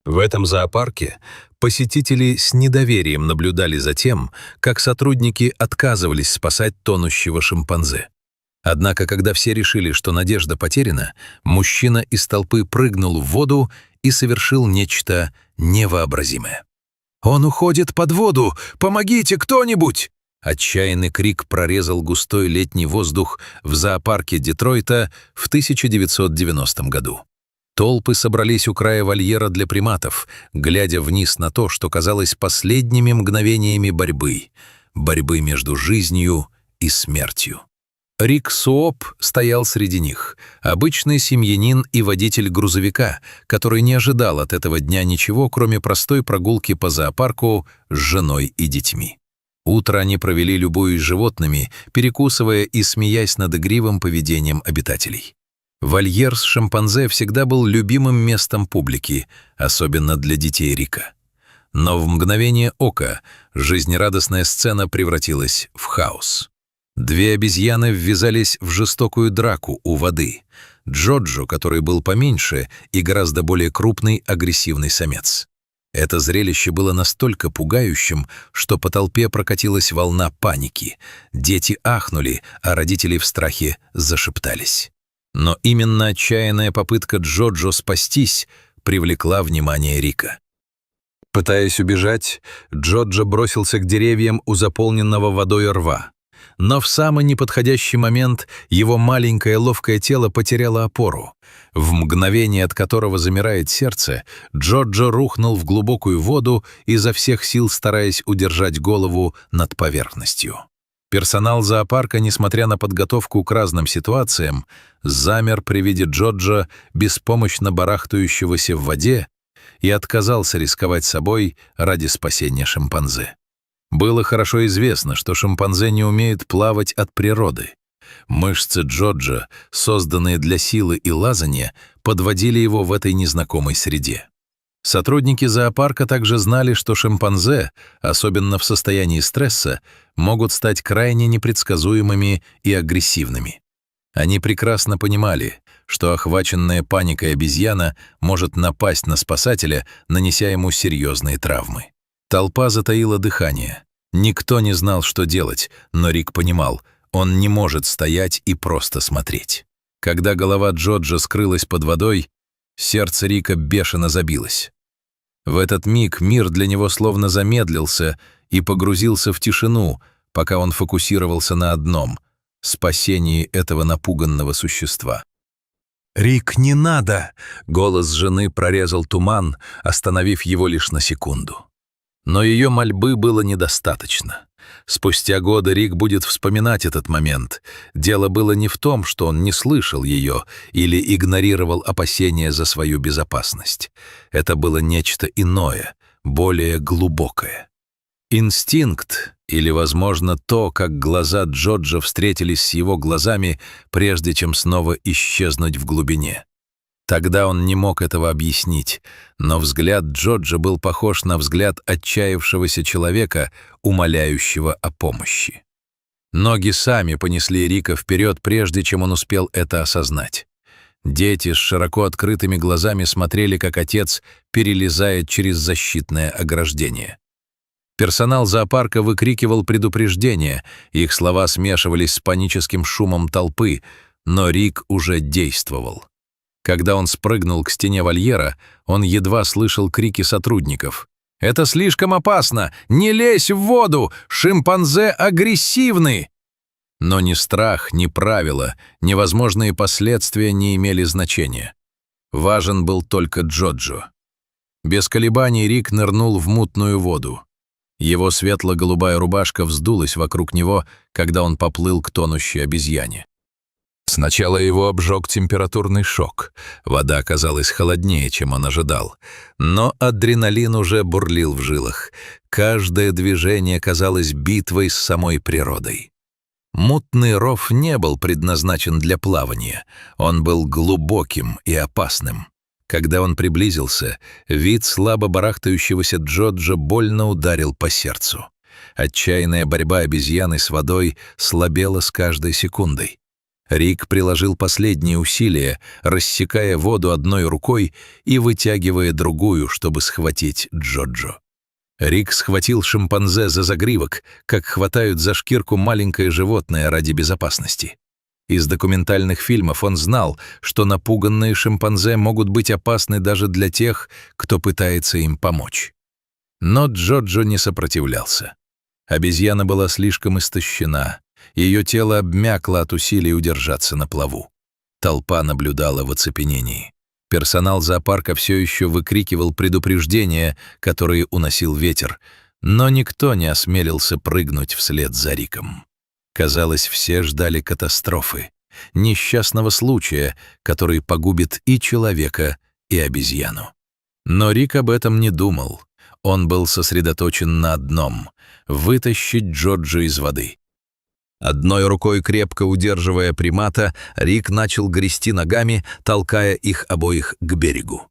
В этом зоопарке посетители с недоверием наблюдали за тем, как сотрудники отказывались спасать тонущего шимпанзе. Однако, когда все решили, что надежда потеряна, мужчина из толпы прыгнул в воду и совершил нечто невообразимое. «Он уходит под воду! Помогите кто-нибудь!» Отчаянный крик прорезал густой летний воздух в зоопарке Детройта в 1990 году. Толпы собрались у края вольера для приматов, глядя вниз на то, что казалось последними мгновениями борьбы между жизнью и смертью. Рик Суоп стоял среди них, обычный семьянин и водитель грузовика, который не ожидал от этого дня ничего, кроме простой прогулки по зоопарку с женой и детьми. Утро они провели, любуясь животными, перекусывая и смеясь над игривым поведением обитателей. Вольер с шимпанзе всегда был любимым местом публики, особенно для детей Рика. Но в мгновение ока жизнерадостная сцена превратилась в хаос. Две обезьяны ввязались в жестокую драку у воды. Джоджо, который был поменьше, и гораздо более крупный агрессивный самец. Это зрелище было настолько пугающим, что по толпе прокатилась волна паники. Дети ахнули, а родители в страхе зашептались. Но именно отчаянная попытка Джоджо спастись привлекла внимание Рика. Пытаясь убежать, Джоджо бросился к деревьям у заполненного водой рва. Но в самый неподходящий момент его маленькое ловкое тело потеряло опору. В мгновение, от которого замирает сердце, Джоджо рухнул в глубокую воду, изо всех сил стараясь удержать голову над поверхностью. Персонал зоопарка, несмотря на подготовку к разным ситуациям, замер при виде Джоджо, беспомощно барахтающегося в воде, и отказался рисковать собой ради спасения шимпанзе. Было хорошо известно, что шимпанзе не умеют плавать от природы. Мышцы Джоджо, созданные для силы и лазания, подводили его в этой незнакомой среде. Сотрудники зоопарка также знали, что шимпанзе, особенно в состоянии стресса, могут стать крайне непредсказуемыми и агрессивными. Они прекрасно понимали, что охваченная паникой обезьяна может напасть на спасателя, нанеся ему серьезные травмы. Толпа затаила дыхание. Никто не знал, что делать, но Рик понимал, он не может стоять и просто смотреть. Когда голова Джоджо скрылась под водой, сердце Рика бешено забилось. В этот миг мир для него словно замедлился и погрузился в тишину, пока он фокусировался на одном — спасении этого напуганного существа. «Рик, не надо!» — голос жены прорезал туман, остановив его лишь на секунду. Но ее мольбы было недостаточно. Спустя годы Рик будет вспоминать этот момент. Дело было не в том, что он не слышал ее или игнорировал опасения за свою безопасность. Это было нечто иное, более глубокое. Инстинкт, или, возможно, то, как глаза Джоджо встретились с его глазами, прежде чем снова исчезнуть в глубине. Тогда он не мог этого объяснить, но взгляд Джоджо был похож на взгляд отчаявшегося человека, умоляющего о помощи. Ноги сами понесли Рика вперед, прежде чем он успел это осознать. Дети с широко открытыми глазами смотрели, как отец перелезает через защитное ограждение. Персонал зоопарка выкрикивал предупреждения, их слова смешивались с паническим шумом толпы, но Рик уже действовал. Когда он спрыгнул к стене вольера, он едва слышал крики сотрудников. «Это слишком опасно! Не лезь в воду! Шимпанзе агрессивны!» Но ни страх, ни правила, ни возможные последствия не имели значения. Важен был только Джоджо. Без колебаний Рик нырнул в мутную воду. Его светло-голубая рубашка вздулась вокруг него, когда он поплыл к тонущей обезьяне. Сначала его обжег температурный шок. Вода оказалась холоднее, чем он ожидал. Но адреналин уже бурлил в жилах. Каждое движение казалось битвой с самой природой. Мутный ров не был предназначен для плавания. Он был глубоким и опасным. Когда он приблизился, вид слабо барахтающегося Джоджо больно ударил по сердцу. Отчаянная борьба обезьяны с водой слабела с каждой секундой. Рик приложил последние усилия, рассекая воду одной рукой и вытягивая другую, чтобы схватить Джоджо. Рик схватил шимпанзе за загривок, как хватают за шкирку маленькое животное ради безопасности. Из документальных фильмов он знал, что напуганные шимпанзе могут быть опасны даже для тех, кто пытается им помочь. Но Джоджо не сопротивлялся. Обезьяна была слишком истощена, ее тело обмякло от усилий удержаться на плаву. Толпа наблюдала в оцепенении. Персонал зоопарка все еще выкрикивал предупреждения, которые уносил ветер, но никто не осмелился прыгнуть вслед за Риком. Казалось, все ждали катастрофы, несчастного случая, который погубит и человека, и обезьяну. Но Рик об этом не думал. Он был сосредоточен на одном — вытащить Джоджо из воды. Одной рукой крепко удерживая примата, Рик начал грести ногами, толкая их обоих к берегу.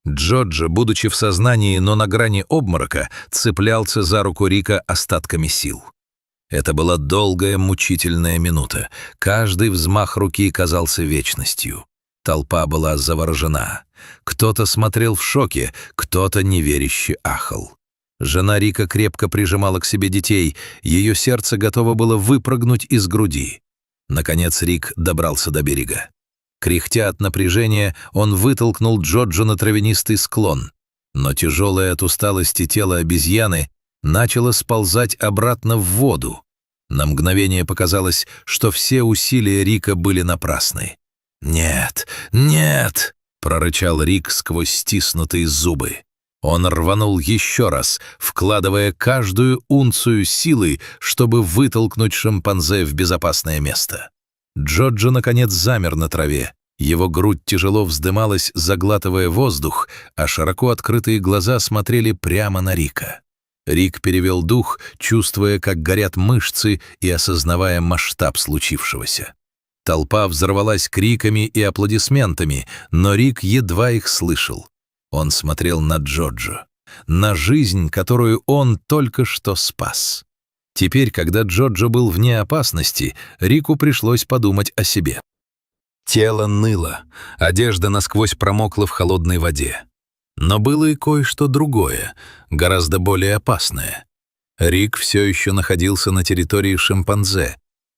Джоджо, будучи в сознании, но на грани обморока, цеплялся за руку Рика остатками сил. Это была долгая, мучительная минута. Каждый взмах руки казался вечностью. Толпа была заворожена. Кто-то смотрел в шоке, кто-то неверяще ахал. Жена Рика крепко прижимала к себе детей, ее сердце готово было выпрыгнуть из груди. Наконец Рик добрался до берега. Кряхтя от напряжения, он вытолкнул Джоджо на травянистый склон, но тяжелое от усталости тело обезьяны начало сползать обратно в воду. На мгновение показалось, что все усилия Рика были напрасны. «Нет, нет!» — прорычал Рик сквозь стиснутые зубы. Он рванул еще раз, вкладывая каждую унцию силы, чтобы вытолкнуть шимпанзе в безопасное место. Джоджо, наконец, замер на траве. Его грудь тяжело вздымалась, заглатывая воздух, а широко открытые глаза смотрели прямо на Рика. Рик перевел дух, чувствуя, как горят мышцы и осознавая масштаб случившегося. Толпа взорвалась криками и аплодисментами, но Рик едва их слышал. Он смотрел на Джоджо, на жизнь, которую он только что спас. Теперь, когда Джоджо был вне опасности, Рику пришлось подумать о себе. Тело ныло, одежда насквозь промокла в холодной воде. Но было и кое-что другое, гораздо более опасное. Рик все еще находился на территории шимпанзе,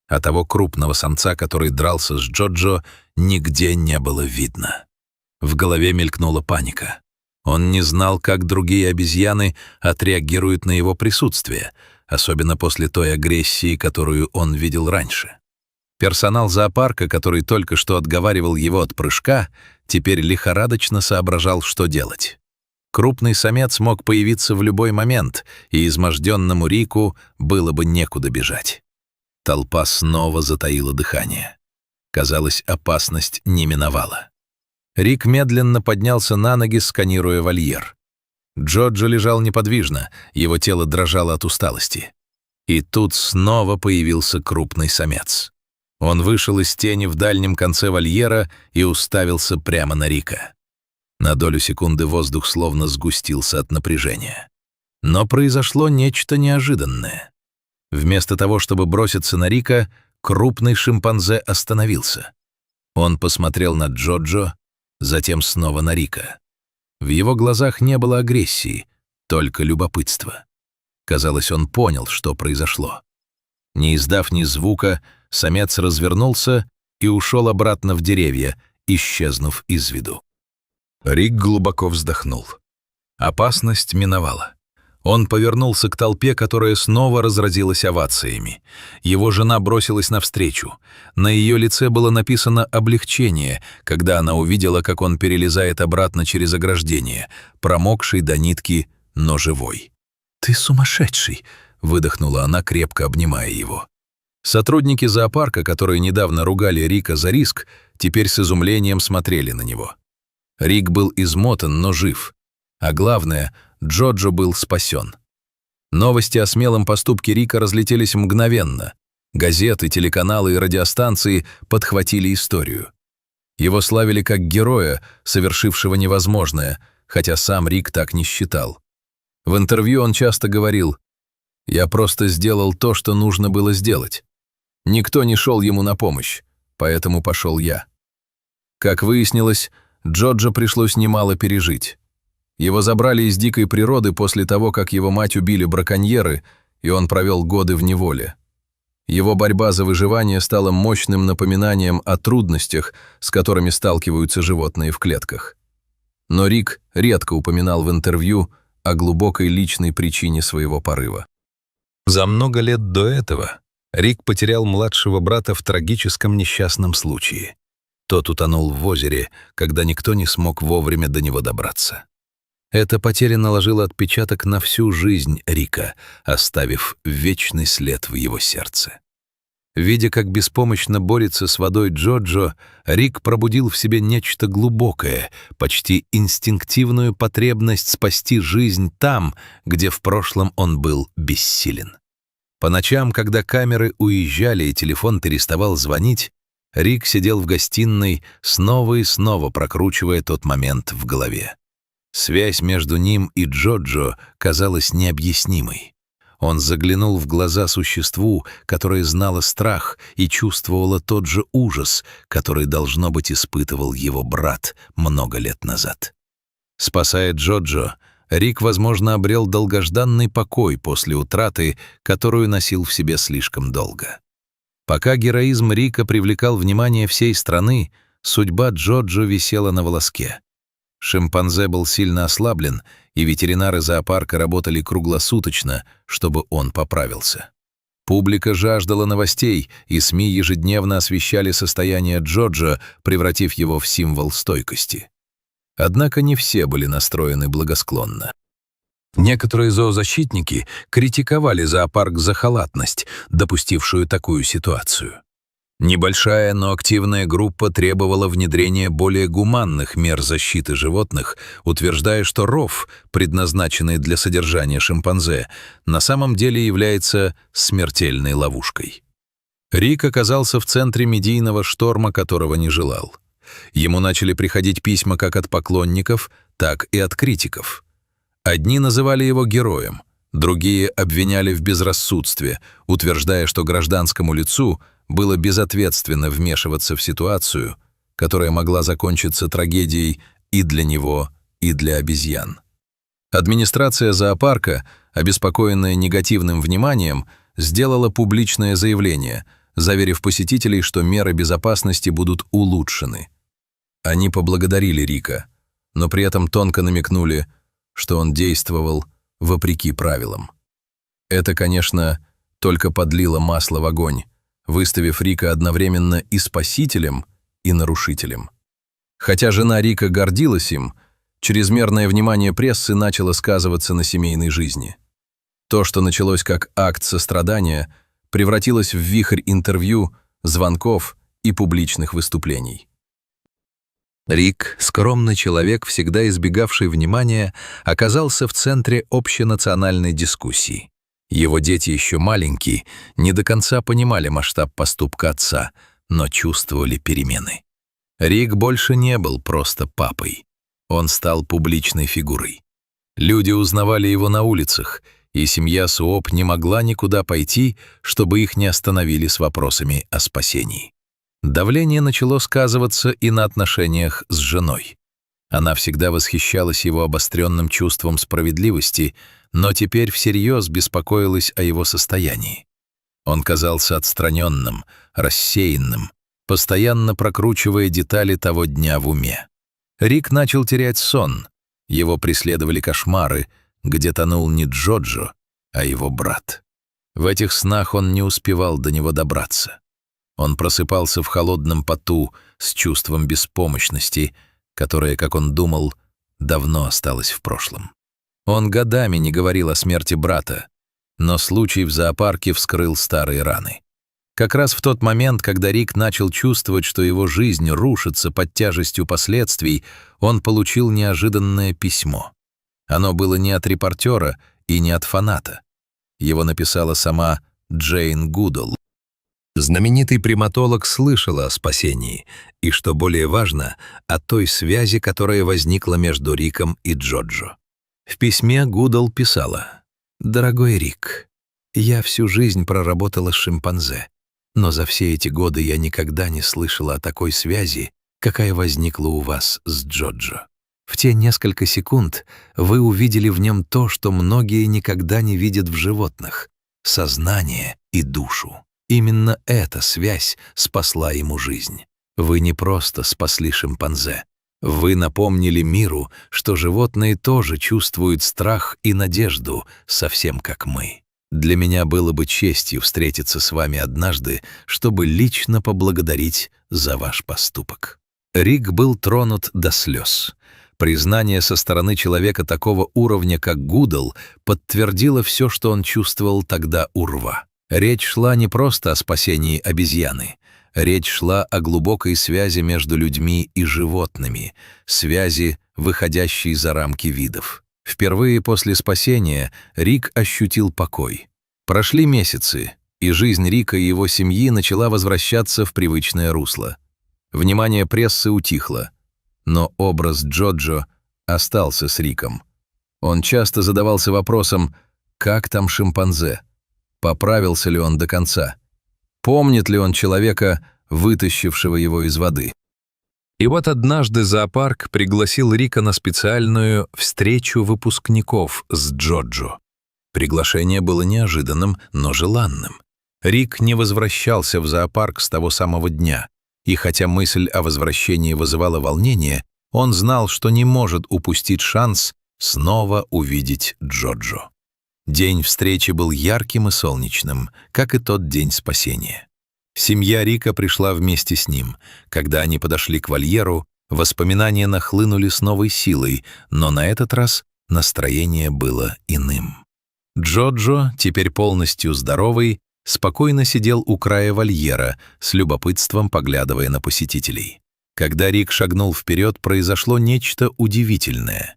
а того крупного самца, который дрался с Джоджо, нигде не было видно. В голове мелькнула паника. Он не знал, как другие обезьяны отреагируют на его присутствие, особенно после той агрессии, которую он видел раньше. Персонал зоопарка, который только что отговаривал его от прыжка, теперь лихорадочно соображал, что делать. Крупный самец мог появиться в любой момент, и изможденному Рику было бы некуда бежать. Толпа снова затаила дыхание. Казалось, опасность не миновала. Рик медленно поднялся на ноги, сканируя вольер. Джоджо лежал неподвижно, его тело дрожало от усталости. И тут снова появился крупный самец. Он вышел из тени в дальнем конце вольера и уставился прямо на Рика. На долю секунды воздух словно сгустился от напряжения. Но произошло нечто неожиданное. Вместо того, чтобы броситься на Рика, крупный шимпанзе остановился. Он посмотрел на Джоджо, затем снова на Рика. В его глазах не было агрессии, только любопытство. Казалось, он понял, что произошло. Не издав ни звука, самец развернулся и ушел обратно в деревья, исчезнув из виду. Рик глубоко вздохнул. Опасность миновала. Он повернулся к толпе, которая снова разразилась овациями. Его жена бросилась навстречу. На ее лице было написано облегчение, когда она увидела, как он перелезает обратно через ограждение, промокший до нитки, но живой. «Ты сумасшедший!» — выдохнула она, крепко обнимая его. Сотрудники зоопарка, которые недавно ругали Рика за риск, теперь с изумлением смотрели на него. Рик был измотан, но жив. А главное, Джоджо был спасен. Новости о смелом поступке Рика разлетелись мгновенно. Газеты, телеканалы и радиостанции подхватили историю. Его славили как героя, совершившего невозможное, хотя сам Рик так не считал. В интервью он часто говорил: «Я просто сделал то, что нужно было сделать». Никто не шел ему на помощь. поэтому пошел я. Как выяснилось, Джоджо пришлось немало пережить. Его забрали из дикой природы после того, как его мать убили браконьеры, и он провел годы в неволе. Его борьба за выживание стала мощным напоминанием о трудностях, с которыми сталкиваются животные в клетках. Но Рик редко упоминал в интервью о глубокой личной причине своего порыва. За много лет до этого Рик потерял младшего брата в трагическом несчастном случае. Тот утонул в озере, когда никто не смог вовремя до него добраться. Эта потеря наложила отпечаток на всю жизнь Рика, оставив вечный след в его сердце. Видя, как беспомощно борется с водой Джоджо, Рик пробудил в себе нечто глубокое, почти инстинктивную потребность спасти жизнь там, где в прошлом он был бессилен. По ночам, когда камеры уезжали и телефон переставал звонить, Рик сидел в гостиной, снова и снова прокручивая тот момент в голове. Связь между ним и Джоджо казалась необъяснимой. Он заглянул в глаза существу, которое знало страх и чувствовало тот же ужас, который, должно быть, испытывал его брат много лет назад. Спасая Джоджо, Рик, возможно, обрел долгожданный покой после утраты, которую носил в себе слишком долго. Пока героизм Рика привлекал внимание всей страны, судьба Джоджо висела на волоске. Шимпанзе был сильно ослаблен, и ветеринары зоопарка работали круглосуточно, чтобы он поправился. Публика жаждала новостей, и СМИ ежедневно освещали состояние Джоджо, превратив его в символ стойкости. Однако не все были настроены благосклонно. Некоторые зоозащитники критиковали зоопарк за халатность, допустившую такую ситуацию. Небольшая, но активная группа требовала внедрения более гуманных мер защиты животных, утверждая, что ров, предназначенный для содержания шимпанзе, на самом деле является смертельной ловушкой. Рик оказался в центре медийного шторма, которого не желал. Ему начали приходить письма как от поклонников, так и от критиков. Одни называли его героем, другие обвиняли в безрассудстве, утверждая, что гражданскому лицу было безответственно вмешиваться в ситуацию, которая могла закончиться трагедией и для него, и для обезьян. Администрация зоопарка, обеспокоенная негативным вниманием, сделала публичное заявление, заверив посетителей, что меры безопасности будут улучшены. Они поблагодарили Рика, но при этом тонко намекнули, что он действовал вопреки правилам. Это, конечно, только подлило масло в огонь, выставив Рика одновременно и спасителем, и нарушителем. Хотя жена Рика гордилась им, чрезмерное внимание прессы начало сказываться на семейной жизни. То, что началось как акт сострадания, превратилось в вихрь интервью, звонков и публичных выступлений. Рик, скромный человек, всегда избегавший внимания, оказался в центре общенациональной дискуссии. Его дети еще маленькие, не до конца понимали масштаб поступка отца, но чувствовали перемены. Рик больше не был просто папой. Он стал публичной фигурой. Люди узнавали его на улицах, и семья Суоп не могла никуда пойти, чтобы их не остановили с вопросами о спасении. Давление начало сказываться и на отношениях с женой. Она всегда восхищалась его обостренным чувством справедливости, но теперь всерьез беспокоилась о его состоянии. Он казался отстраненным, рассеянным, постоянно прокручивая детали того дня в уме. Рик начал терять сон. Его преследовали кошмары, где тонул не Джоджо, а его брат. В этих снах он не успевал до него добраться. Он просыпался в холодном поту с чувством беспомощности, которое, как он думал, давно осталось в прошлом. Он годами не говорил о смерти брата, но случай в зоопарке вскрыл старые раны. Как раз в тот момент, когда Рик начал чувствовать, что его жизнь рушится под тяжестью последствий, он получил неожиданное письмо. Оно было не от репортера и не от фаната. Его написала сама Джейн Гудал. Знаменитый приматолог слышала о спасении и, что более важно, о той связи, которая возникла между Риком и Джоджо. В письме Гудал писала: «Дорогой Рик, я всю жизнь проработала с шимпанзе, Но за все эти годы я никогда не слышала о такой связи, какая возникла у вас с Джоджо. В те несколько секунд вы увидели в нем то, что многие никогда не видят в животных — сознание и душу. Именно эта связь спасла ему жизнь. Вы не просто спасли шимпанзе. Вы напомнили миру, что животные тоже чувствуют страх и надежду, совсем как мы. Для меня было бы честью встретиться с вами однажды, чтобы лично поблагодарить за ваш поступок». Рик был тронут до слез. Признание со стороны человека такого уровня, как Гудал, подтвердило все, что он чувствовал тогда у рва. Речь шла не просто о спасении обезьяны. Речь шла о глубокой связи между людьми и животными, связи, выходящей за рамки видов. Впервые после спасения Рик ощутил покой. Прошли месяцы, и жизнь Рика и его семьи начала возвращаться в привычное русло. Внимание прессы утихло, но образ Джоджо остался с Риком. Он часто задавался вопросом, как там шимпанзе, поправился ли он до конца, помнит ли он человека, вытащившего его из воды. И вот однажды зоопарк пригласил Рика на специальную встречу выпускников с Джоджо. Приглашение было неожиданным, но желанным. Рик не возвращался в зоопарк с того самого дня, и хотя мысль о возвращении вызывала волнение, он знал, что не может упустить шанс снова увидеть Джоджо. День встречи был ярким и солнечным, как и тот день спасения. Семья Рика пришла вместе с ним. Когда они подошли к вольеру, воспоминания нахлынули с новой силой, но на этот раз настроение было иным. Джоджо, теперь полностью здоровый, спокойно сидел у края вольера, с любопытством поглядывая на посетителей. Когда Рик шагнул вперед, произошло нечто удивительное.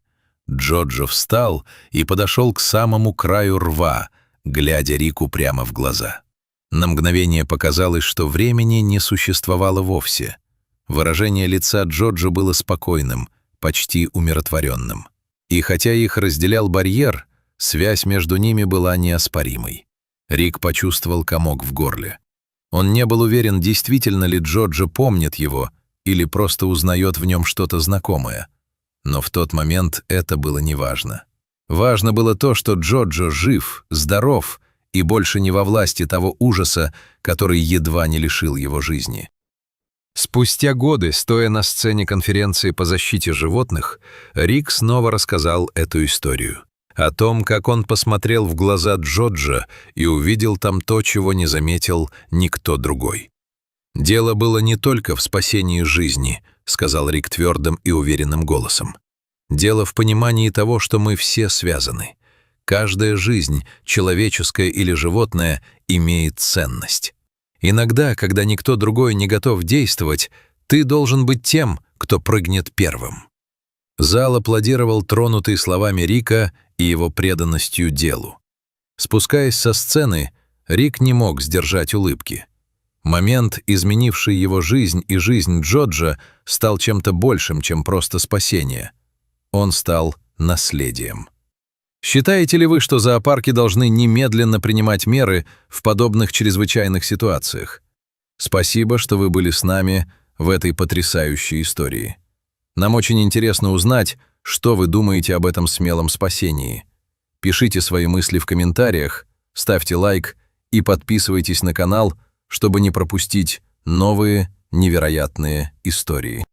Джоджо встал и подошел к самому краю рва, глядя Рику прямо в глаза. На мгновение показалось, что времени не существовало вовсе. Выражение лица Джоджо было спокойным, почти умиротворенным. И хотя их разделял барьер, связь между ними была неоспоримой. Рик почувствовал комок в горле. Он не был уверен, действительно ли Джоджо помнит его или просто узнает в нем что-то знакомое. Но в тот момент это было неважно. Важно было то, что Джоджо жив, здоров и больше не во власти того ужаса, который едва не лишил его жизни. Спустя годы, стоя на сцене конференции по защите животных, Рик снова рассказал эту историю. О том, как он посмотрел в глаза Джоджо и увидел там то, чего не заметил никто другой. «Дело было не только в спасении жизни», — сказал Рик твердым и уверенным голосом. «Дело в понимании того, что мы все связаны. Каждая жизнь, человеческая или животная, имеет ценность. Иногда, когда никто другой не готов действовать, ты должен быть тем, кто прыгнет первым». Зал аплодировал, тронутый словами Рика и его преданностью делу. Спускаясь со сцены, Рик не мог сдержать улыбки. Момент, изменивший его жизнь и жизнь Джоджо, стал чем-то большим, чем просто спасение. Он стал наследием. Считаете ли вы, что зоопарки должны немедленно принимать меры в подобных чрезвычайных ситуациях? Спасибо, что вы были с нами в этой потрясающей истории. Нам очень интересно узнать, что вы думаете об этом смелом спасении. Пишите свои мысли в комментариях, ставьте лайк и подписывайтесь на канал, чтобы не пропустить новые невероятные истории.